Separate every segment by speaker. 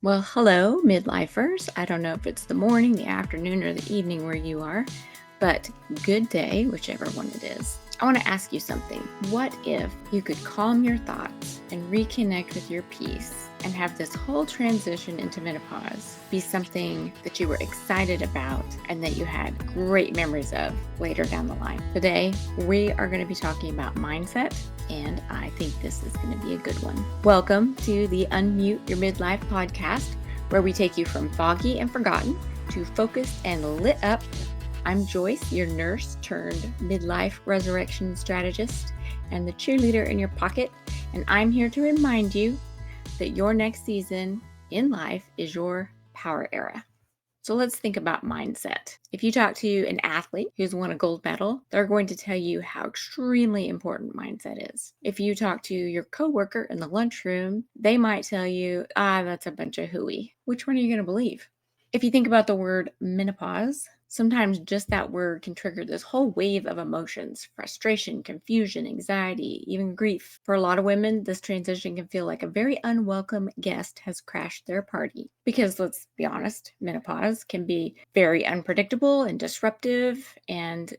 Speaker 1: Well, hello, midlifers. I don't know if it's the morning, the afternoon, or the evening where you are, but good day, whichever one it is. I want to ask you something. What if you could calm your thoughts and reconnect with your peace and have this whole transition into menopause be something that you were excited about and that you had great memories of later down the line? Today, we are going to be talking about mindset, and I think this is going to be a good one. Welcome to the Unmute Your Midlife podcast, where we take you from foggy and forgotten to focused and lit up. I'm Joyce, your nurse turned midlife resurrection strategist and the cheerleader in your pocket, and I'm here to remind you that your next season in life is your power era. So let's think about mindset. If you talk to an athlete who's won a gold medal, they're going to tell you how extremely important mindset is. If you talk to your coworker in the lunchroom, they might tell you, that's a bunch of hooey. Which one are you going to believe? If you think about the word menopause, sometimes just that word can trigger this whole wave of emotions: frustration, confusion, anxiety, even grief. For a lot of women, this transition can feel like a very unwelcome guest has crashed their party. Because let's be honest, menopause can be very unpredictable and disruptive and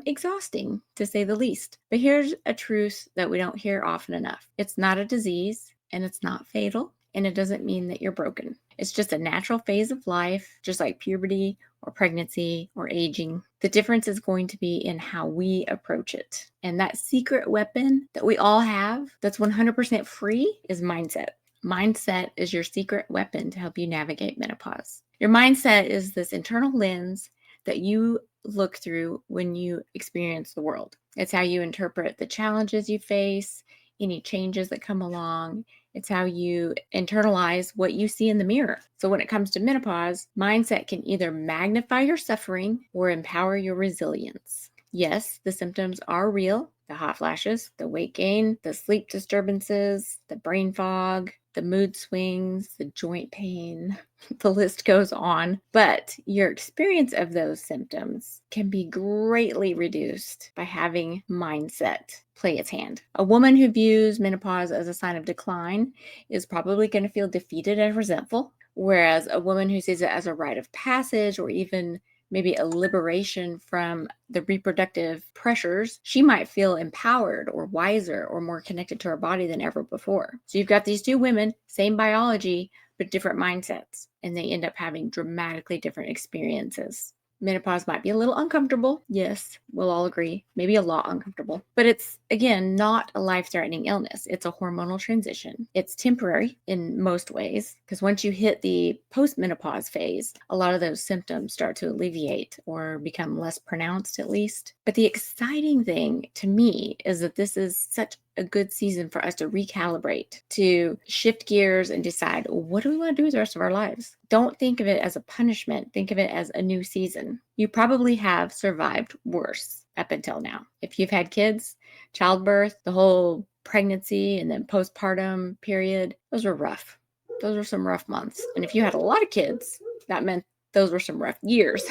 Speaker 1: exhausting, to say the least. But here's a truth that we don't hear often enough. It's not a disease, and it's not fatal, and it doesn't mean that you're broken. It's just a natural phase of life, just like puberty or pregnancy or aging. The difference is going to be in how we approach it. And that secret weapon that we all have that's 100% free is mindset. Mindset is your secret weapon to help you navigate menopause. Your mindset is this internal lens that you look through when you experience the world. It's how you interpret the challenges you face, any changes that come along. It's how you internalize what you see in the mirror. So when it comes to menopause, mindset can either magnify your suffering or empower your resilience. Yes, the symptoms are real. The hot flashes, the weight gain, the sleep disturbances, the brain fog, the mood swings, the joint pain, the list goes on. But your experience of those symptoms can be greatly reduced by having mindset play its hand. A woman who views menopause as a sign of decline is probably going to feel defeated and resentful, whereas a woman who sees it as a rite of passage or even maybe a liberation from the reproductive pressures, she might feel empowered or wiser or more connected to her body than ever before. So you've got these two women, same biology, but different mindsets, and they end up having dramatically different experiences. Menopause might be a little uncomfortable. Yes, we'll all agree. Maybe a lot uncomfortable. But it's, again, not a life-threatening illness. It's a hormonal transition. It's temporary in most ways, because once you hit the post-menopause phase, a lot of those symptoms start to alleviate or become less pronounced, at least. But the exciting thing to me is that this is such a good season for us to recalibrate, to shift gears and decide, what do we want to do with the rest of our lives? Don't think of it as a punishment. Think of it as a new season. You probably have survived worse up until now. If you've had kids, childbirth, the whole pregnancy and then postpartum period, those were rough. Those were some rough months. And if you had a lot of kids, that meant those were some rough years.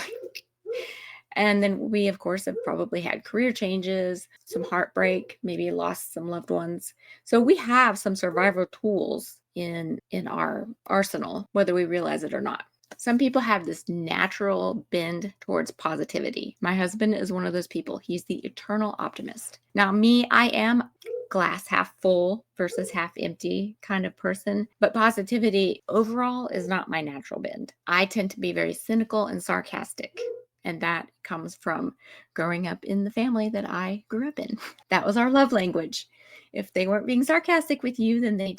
Speaker 1: And then we, of course, have probably had career changes, some heartbreak, maybe lost some loved ones. So we have some survival tools in our arsenal, whether we realize it or not. Some people have this natural bend towards positivity. My husband is one of those people. He's the eternal optimist. Now, me, I am glass half full versus half empty kind of person. But positivity overall is not my natural bend. I tend to be very cynical and sarcastic. And that comes from growing up in the family that I grew up in. That was our love language. If they weren't being sarcastic with you, then they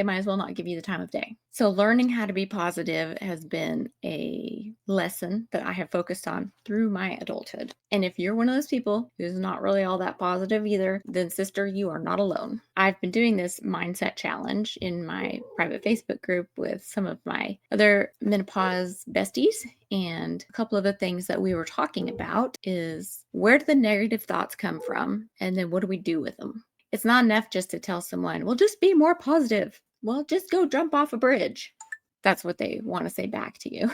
Speaker 1: might as well not give you the time of day. So learning how to be positive has been a lesson that I have focused on through my adulthood. And if you're one of those people who's not really all that positive either, then sister, you are not alone. I've been doing this mindset challenge in my private Facebook group with some of my other menopause besties. And a couple of the things that we were talking about is, where do the negative thoughts come from? And then what do we do with them? It's not enough just to tell someone, well, just be more positive. Well, just go jump off a bridge. That's what they want to say back to you.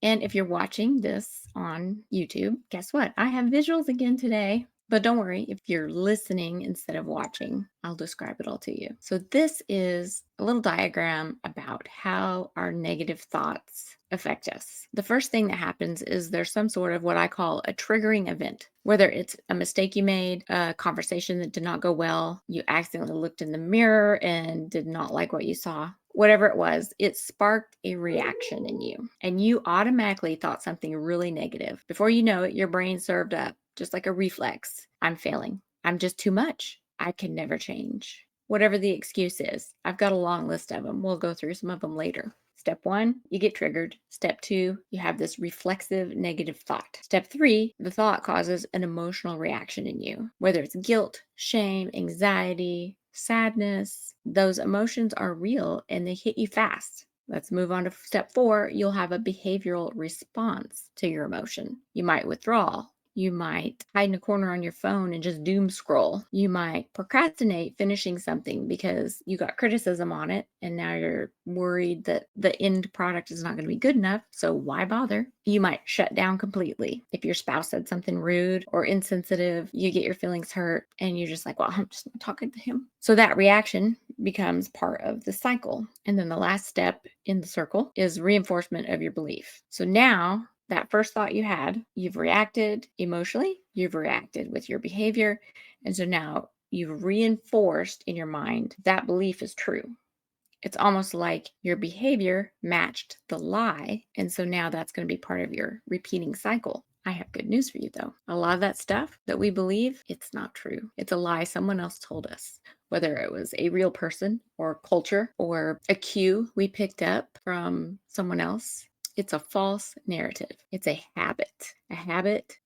Speaker 1: And if you're watching this on YouTube, guess what? I have visuals again today. But don't worry, if you're listening instead of watching, I'll describe it all to you. So this is a little diagram about how our negative thoughts affect us. The first thing that happens is there's some sort of what I call a triggering event, whether it's a mistake you made, a conversation that did not go well, you accidentally looked in the mirror and did not like what you saw. Whatever it was, it sparked a reaction in you, and you automatically thought something really negative. Before you know it, your brain served up just like a reflex. I'm failing. I'm just too much. I can never change. Whatever the excuse is, I've got a long list of them. We'll go through some of them later. Step 1, you get triggered. Step 2, you have this reflexive negative thought. Step 3, the thought causes an emotional reaction in you, whether it's guilt, shame, anxiety, sadness. Those emotions are real and they hit you fast. Let's move on to step 4. You'll have a behavioral response to your emotion. You might withdraw. You might hide in a corner on your phone and just doom scroll. You might procrastinate finishing something because you got criticism on it and now you're worried that the end product is not going to be good enough. So why bother? You might shut down completely. If your spouse said something rude or insensitive, you get your feelings hurt and you're just like, well, I'm just not talking to him. So that reaction becomes part of the cycle. And then the last step in the circle is reinforcement of your belief. So now that first thought you had, you've reacted emotionally, you've reacted with your behavior. And so now you've reinforced in your mind that belief is true. It's almost like your behavior matched the lie. And so now that's going to be part of your repeating cycle. I have good news for you, though. A lot of that stuff that we believe, it's not true. It's a lie someone else told us, whether it was a real person or culture or a cue we picked up from someone else. It's a false narrative. It's a habit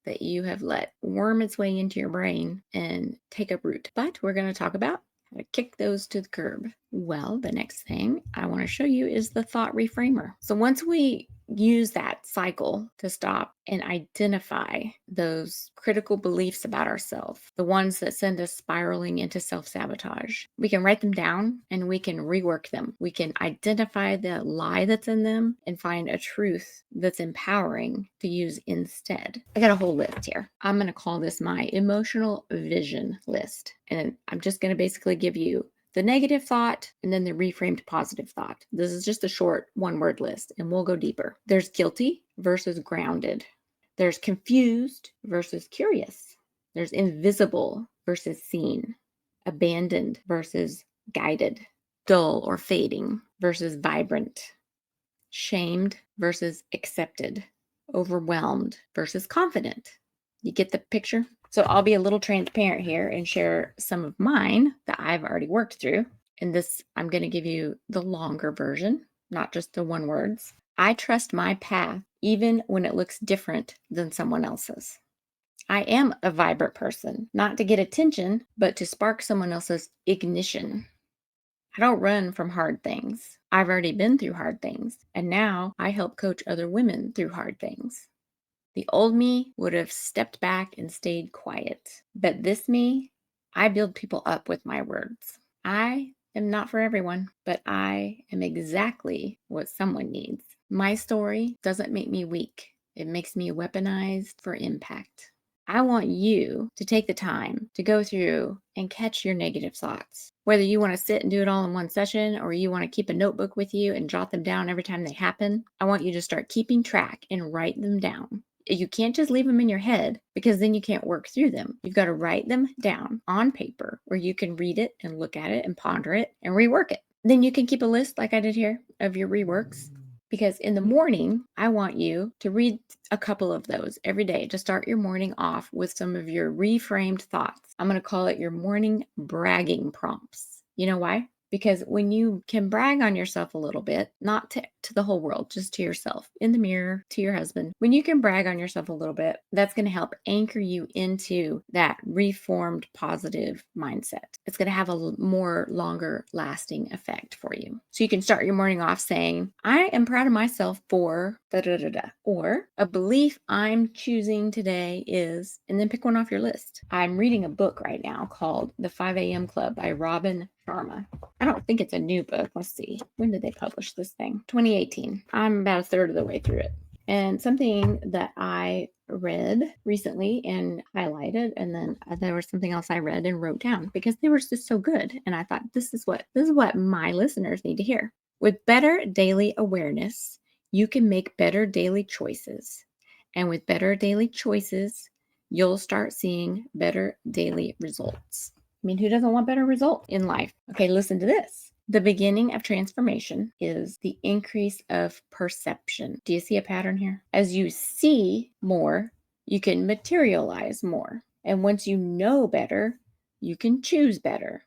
Speaker 1: that you have let worm its way into your brain and take up root. But we're going to talk about how to kick those to the curb. Well, the next thing I want to show you is the thought reframer. So once we use that cycle to stop and identify those critical beliefs about ourselves, the ones that send us spiraling into self-sabotage, we can write them down and we can rework them. We can identify the lie that's in them and find a truth that's empowering to use instead. I got a whole list here. I'm going to call this my emotional vision list. And I'm just going to basically give you the negative thought and then the reframed positive thought. This is just a short one-word list and we'll go deeper. There's guilty versus grounded. There's confused versus curious. There's invisible versus seen. Abandoned versus guided. Dull or fading versus vibrant. Shamed versus accepted. Overwhelmed versus confident. You get the picture? So I'll be a little transparent here and share some of mine that I've already worked through. And this, I'm going to give you the longer version, not just the one words. I trust my path even when it looks different than someone else's. I am a vibrant person, not to get attention, but to spark someone else's ignition. I don't run from hard things. I've already been through hard things, and now I help coach other women through hard things. The old me would have stepped back and stayed quiet. But this me, I build people up with my words. I am not for everyone, but I am exactly what someone needs. My story doesn't make me weak. It makes me weaponized for impact. I want you to take the time to go through and catch your negative thoughts. Whether you want to sit and do it all in one session or you want to keep a notebook with you and jot them down every time they happen, I want you to start keeping track and write them down. You can't just leave them in your head because then you can't work through them. You've got to write them down on paper where you can read it and look at it and ponder it and rework it. Then you can keep a list like I did here of your reworks. Because in the morning, I want you to read a couple of those every day to start your morning off with some of your reframed thoughts. I'm going to call it your morning bragging prompts. You know why? Because when you can brag on yourself a little bit, not to the whole world, just to yourself, in the mirror, to your husband, when you can brag on yourself a little bit, that's going to help anchor you into that reformed positive mindset. It's going to have a more longer lasting effect for you. So you can start your morning off saying, I am proud of myself for da da da da. Or a belief I'm choosing today is, and then pick one off your list. I'm reading a book right now called The 5 a.m. Club by Robin Sharma. I don't think it's a new book. Let's see. When did they publish this thing? 2018. I'm about a third of the way through it. And something that I read recently and highlighted, and then there was something else I read and wrote down because they were just so good. And I thought this is what my listeners need to hear. With better daily awareness, you can make better daily choices. And with better daily choices, you'll start seeing better daily results. I mean, who doesn't want better results in life? Okay, listen to this. The beginning of transformation is the increase of perception. Do you see a pattern here? As you see more, you can materialize more. And once you know better, you can choose better.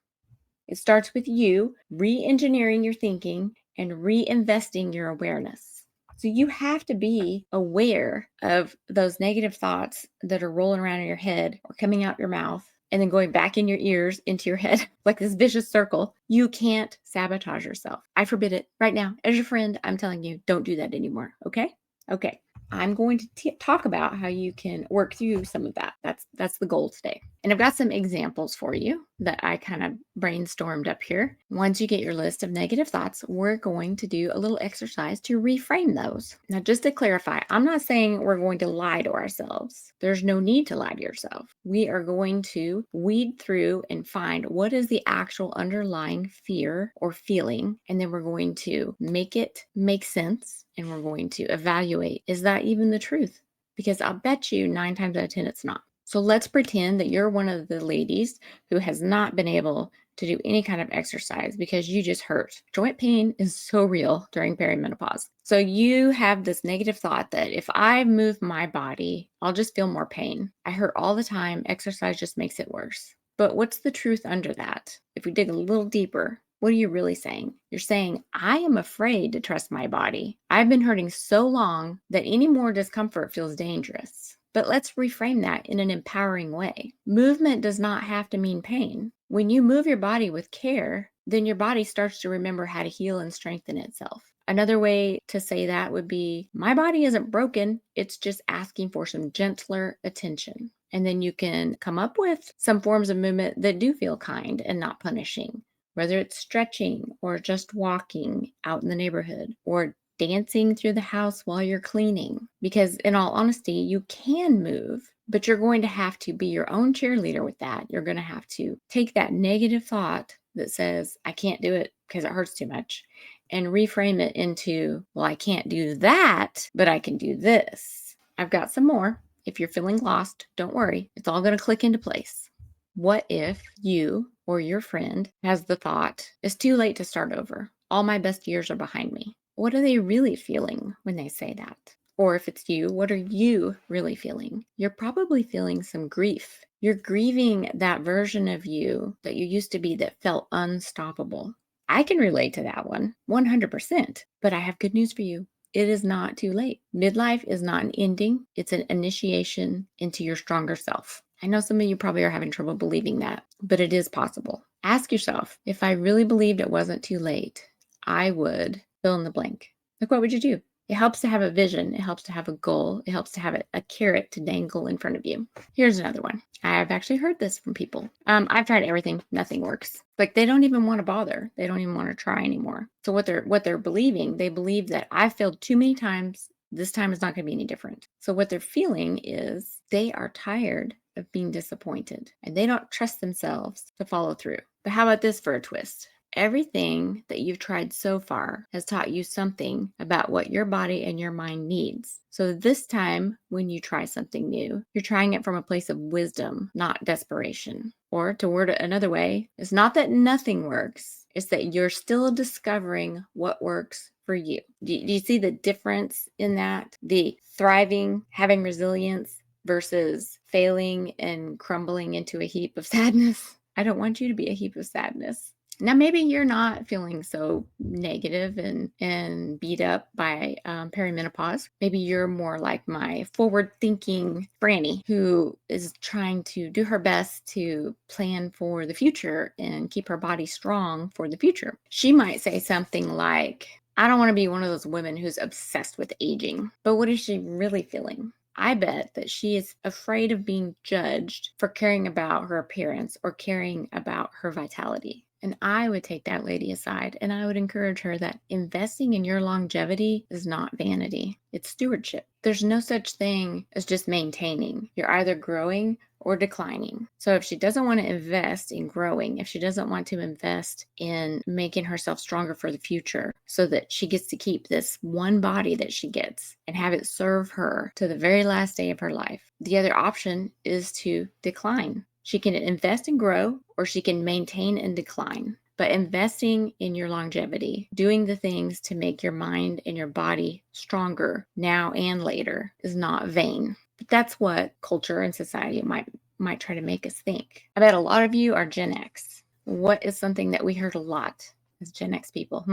Speaker 1: It starts with you re-engineering your thinking and reinvesting your awareness. So you have to be aware of those negative thoughts that are rolling around in your head or coming out your mouth and then going back in your ears into your head like this vicious circle. You can't sabotage yourself. I forbid it right now. As your friend, I'm telling you, don't do that anymore. Okay? Okay. I'm going to talk about how you can work through some of that. That's the goal today. And I've got some examples for you that I kind of brainstormed up here. Once you get your list of negative thoughts, we're going to do a little exercise to reframe those. Now, just to clarify, I'm not saying we're going to lie to ourselves. There's no need to lie to yourself. We are going to weed through and find what is the actual underlying fear or feeling, and then we're going to make it make sense, and we're going to evaluate, is that even the truth? Because I'll bet you 9 times out of 10 it's not. So let's pretend that you're one of the ladies who has not been able to do any kind of exercise because you just hurt. Joint pain is so real during perimenopause. So you have this negative thought that if I move my body, I'll just feel more pain. I hurt all the time. Exercise just makes it worse. But what's the truth under that? If we dig a little deeper, what are you really saying? You're saying, I am afraid to trust my body. I've been hurting so long that any more discomfort feels dangerous. But let's reframe that in an empowering way. Movement does not have to mean pain. When you move your body with care, then your body starts to remember how to heal and strengthen itself. Another way to say that would be, my body isn't broken. It's just asking for some gentler attention. And then you can come up with some forms of movement that do feel kind and not punishing, whether it's stretching or just walking out in the neighborhood or dancing through the house while you're cleaning. Because in all honesty, you can move, but you're going to have to be your own cheerleader with that. You're going to have to take that negative thought that says, I can't do it because it hurts too much, and reframe it into, well, I can't do that, but I can do this. I've got some more. If you're feeling lost, don't worry. It's all going to click into place. What if you or your friend has the thought, it's too late to start over. All my best years are behind me. What are they really feeling when they say that? Or if it's you, what are you really feeling? You're probably feeling some grief. You're grieving that version of you that you used to be that felt unstoppable. I can relate to that one 100%, but I have good news for you. It is not too late. Midlife is not an ending. It's an initiation into your stronger self. I know some of you probably are having trouble believing that, but it is possible. Ask yourself, if I really believed it wasn't too late, I would fill in the blank. Like, what would you do? It helps to have a vision. It helps to have a goal. It helps to have a carrot to dangle in front of you. Here's another one. I've actually heard this from people. I've tried everything. Nothing works. Like, they don't even want to bother. They don't even want to try anymore. So what they're believing, they believe that I've failed too many times. This time is not going to be any different. So what they're feeling is they are tired of being disappointed and they don't trust themselves to follow through. But how about this for a twist? Everything that you've tried so far has taught you something about what your body and your mind needs. So this time, when you try something new, you're trying it from a place of wisdom, not desperation. Or to word it another way, it's not that nothing works, it's that you're still discovering what works for you. Do you see the difference in that? The thriving, having resilience versus failing and crumbling into a heap of sadness. I don't want you to be a heap of sadness. Now, maybe you're not feeling so negative and beat up by perimenopause. Maybe you're more like my forward-thinking Franny, who is trying to do her best to plan for the future and keep her body strong for the future. She might say something like, I don't want to be one of those women who's obsessed with aging. But what is she really feeling? I bet that she is afraid of being judged for caring about her appearance or caring about her vitality. And I would take that lady aside and I would encourage her that investing in your longevity is not vanity, it's stewardship. There's no such thing as just maintaining. You're either growing or declining. So if she doesn't want to invest in growing, if she doesn't want to invest in making herself stronger for the future so that she gets to keep this one body that she gets and have it serve her to the very last day of her life, the other option is to decline. She can invest and grow, or she can maintain and decline. But investing in your longevity, doing the things to make your mind and your body stronger now and later, is not vain. But that's what culture and society might try to make us think. I bet a lot of you are Gen X. What is something that we heard a lot as Gen X people?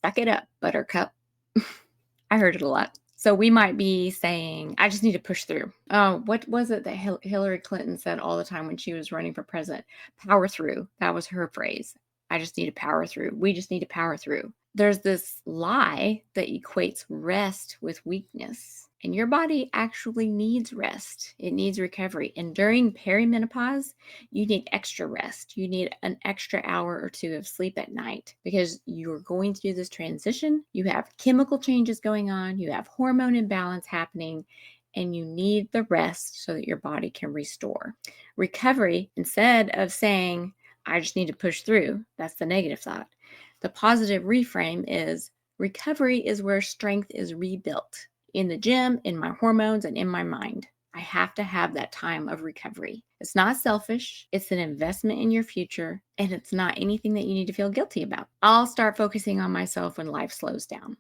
Speaker 1: Suck it up, buttercup. I heard it a lot. So we might be saying, I just need to push through. Oh, what was it that Hillary Clinton said all the time when she was running for president? Power through. That was her phrase. I just need to power through. We just need to power through. There's this lie that equates rest with weakness. And your body actually needs rest. It needs recovery. And during perimenopause, you need extra rest. You need an extra hour or two of sleep at night because you're going through this transition. You have chemical changes going on. You have hormone imbalance happening. And you need the rest so that your body can restore. Recovery, instead of saying, I just need to push through, that's the negative thought. The positive reframe is recovery is where strength is rebuilt in the gym, in my hormones, and in my mind. I have to have that time of recovery. It's not selfish. It's an investment in your future, and it's not anything that you need to feel guilty about. I'll start focusing on myself when life slows down.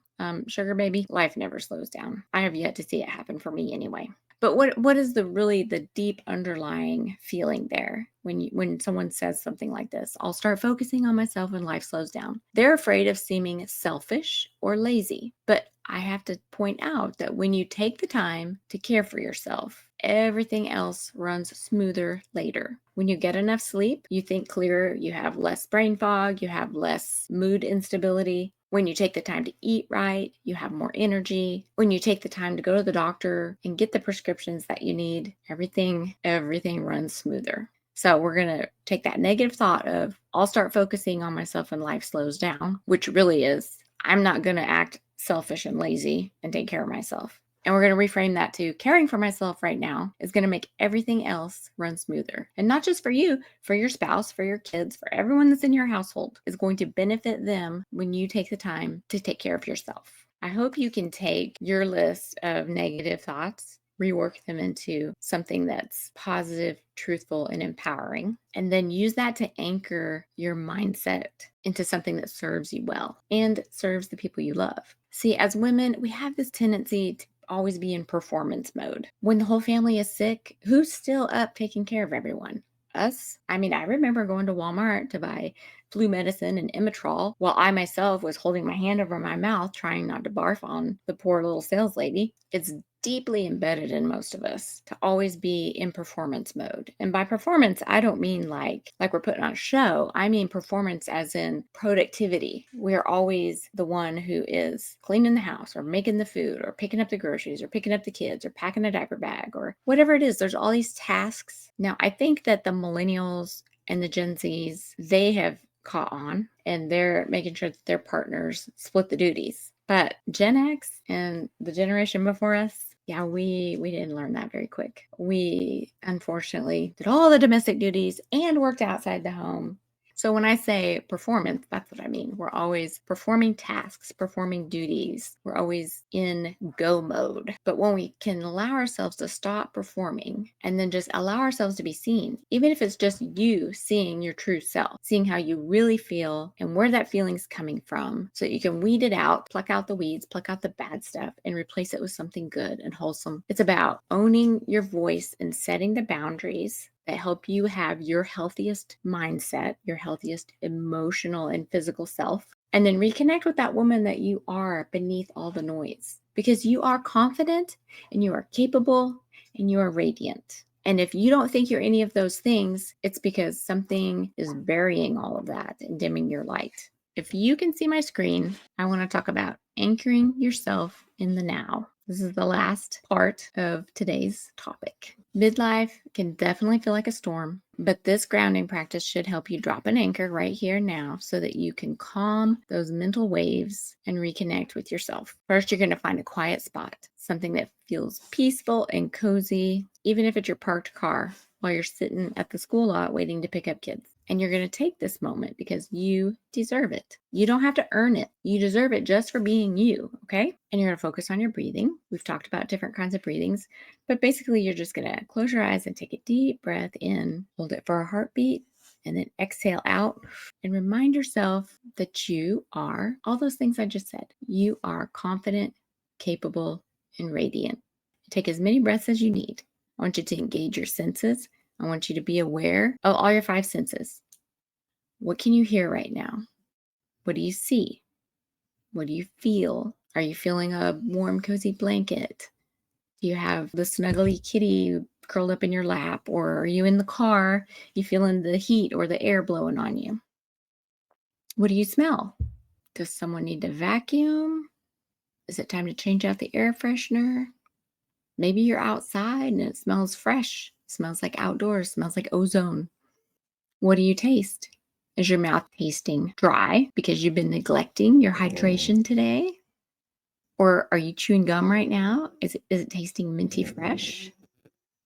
Speaker 1: Sugar baby, life never slows down. I have yet to see it happen for me anyway. But what is the deep underlying feeling there when someone says something like this? I'll start focusing on myself when life slows down. They're afraid of seeming selfish or lazy. But I have to point out that when you take the time to care for yourself, everything else runs smoother later. When you get enough sleep, you think clearer, you have less brain fog, you have less mood instability. When you take the time to eat right, you have more energy. When you take the time to go to the doctor and get the prescriptions that you need, everything runs smoother. So we're going to take that negative thought of, I'll start focusing on myself when life slows down, which really is, I'm not going to act selfish and lazy and take care of myself. And we're going to reframe that to caring for myself right now is going to make everything else run smoother. And not just for you, for your spouse, for your kids, for everyone that's in your household is going to benefit them when you take the time to take care of yourself. I hope you can take your list of negative thoughts, rework them into something that's positive, truthful, and empowering, and then use that to anchor your mindset into something that serves you well and serves the people you love. See, as women, we have this tendency to always be in performance mode. When the whole family is sick, who's still up taking care of everyone? Us? I mean, I remember going to Walmart to buy flu medicine and Imitrol while I myself was holding my hand over my mouth trying not to barf on the poor little sales lady. It's deeply embedded in most of us to always be in performance mode. And by performance, I don't mean like we're putting on a show. I mean performance as in productivity. We're always the one who is cleaning the house or making the food or picking up the groceries or picking up the kids or packing a diaper bag or whatever it is. There's all these tasks. Now, I think that the millennials and the Gen Zs, they have caught on and they're making sure that their partners split the duties. But Gen X and the generation before us, yeah, we didn't learn that very quick. We unfortunately did all the domestic duties and worked outside the home. So when I say performance, that's what I mean. We're always performing tasks, performing duties. We're always in go mode. But when we can allow ourselves to stop performing and then just allow ourselves to be seen, even if it's just you seeing your true self, seeing how you really feel and where that feeling's coming from, so that you can weed it out, pluck out the weeds, pluck out the bad stuff, and replace it with something good and wholesome. It's about owning your voice and setting the boundaries that help you have your healthiest mindset, your healthiest emotional and physical self, and then reconnect with that woman that you are beneath all the noise. Because you are confident and you are capable and you are radiant. And if you don't think you're any of those things, it's because something is burying all of that and dimming your light. If you can see my screen, I want to talk about anchoring yourself in the now. This is the last part of today's topic. Midlife can definitely feel like a storm, but this grounding practice should help you drop an anchor right here now so that you can calm those mental waves and reconnect with yourself. First, you're going to find a quiet spot, something that feels peaceful and cozy, even if it's your parked car while you're sitting at the school lot waiting to pick up kids. And you're going to take this moment because you deserve it. You don't have to earn it. You deserve it just for being you, okay? And you're going to focus on your breathing. We've talked about different kinds of breathings, but basically you're just going to close your eyes and take a deep breath in, hold it for a heartbeat, and then exhale out and remind yourself that you are all those things I just said. You are confident, capable, and radiant. Take as many breaths as you need. I want you to engage your senses. I want you to be aware of all your 5 senses. What can you hear right now? What do you see? What do you feel? Are you feeling a warm, cozy blanket? Do you have the snuggly kitty curled up in your lap? Or are you in the car? You feeling the heat or the air blowing on you? What do you smell? Does someone need to vacuum? Is it time to change out the air freshener? Maybe you're outside and it smells fresh. Smells like outdoors, smells like ozone. What do you taste? Is your mouth tasting dry because you've been neglecting your hydration today? Or are you chewing gum right now? Is it tasting minty fresh?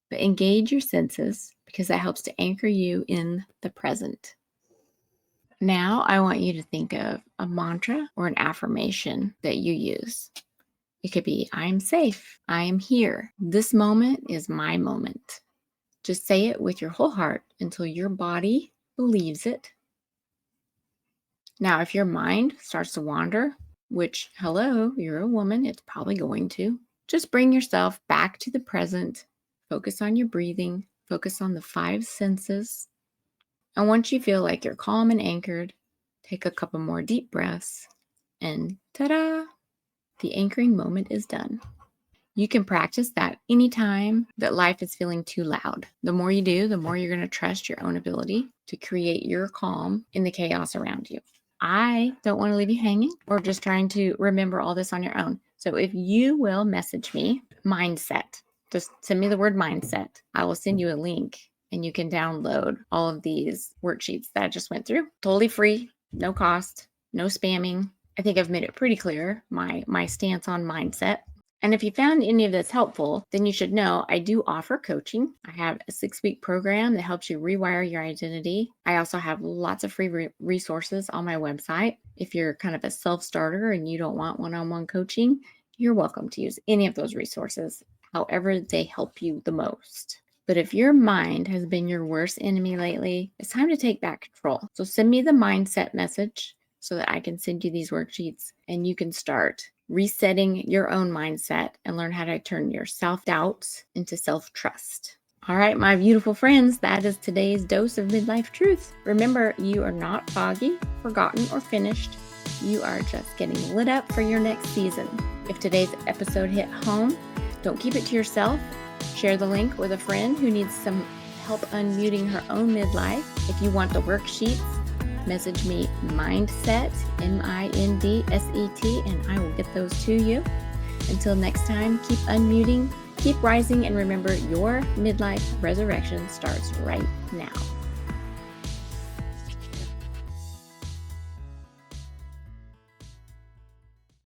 Speaker 1: But engage your senses because that helps to anchor you in the present. Now I want you to think of a mantra or an affirmation that you use. It could be, I am safe. I am here. This moment is my moment. Just say it with your whole heart until your body believes it. Now, if your mind starts to wander, which, hello, you're a woman, it's probably going to, just bring yourself back to the present. Focus on your breathing. Focus on the 5 senses. And once you feel like you're calm and anchored, take a couple more deep breaths and ta-da, the anchoring moment is done. You can practice that anytime that life is feeling too loud. The more you do, the more you're going to trust your own ability to create your calm in the chaos around you. I don't want to leave you hanging or just trying to remember all this on your own. So if you will message me, mindset, just send me the word mindset. I will send you a link and you can download all of these worksheets that I just went through. Totally free, no cost, no spamming. I think I've made it pretty clear, my stance on mindset. And if you found any of this helpful, then you should know I do offer coaching. I have a 6-week program that helps you rewire your identity. I also have lots of free resources on my website. If you're kind of a self-starter and you don't want one-on-one coaching, you're welcome to use any of those resources, however they help you the most. But if your mind has been your worst enemy lately, it's time to take back control. So send me the mindset message so that I can send you these worksheets and you can start resetting your own mindset and learn how to turn your self-doubts into self-trust. All right, my beautiful friends, that is today's dose of midlife truth. Remember, you are not foggy, forgotten, or finished. You are just getting lit up for your next season. If today's episode hit home, don't keep it to yourself. Share the link with a friend who needs some help unmuting her own midlife. If you want the worksheets, message me mindset, MINDSET, and I will get those to you. Until next time, keep unmuting, keep rising, and remember your midlife resurrection starts right now.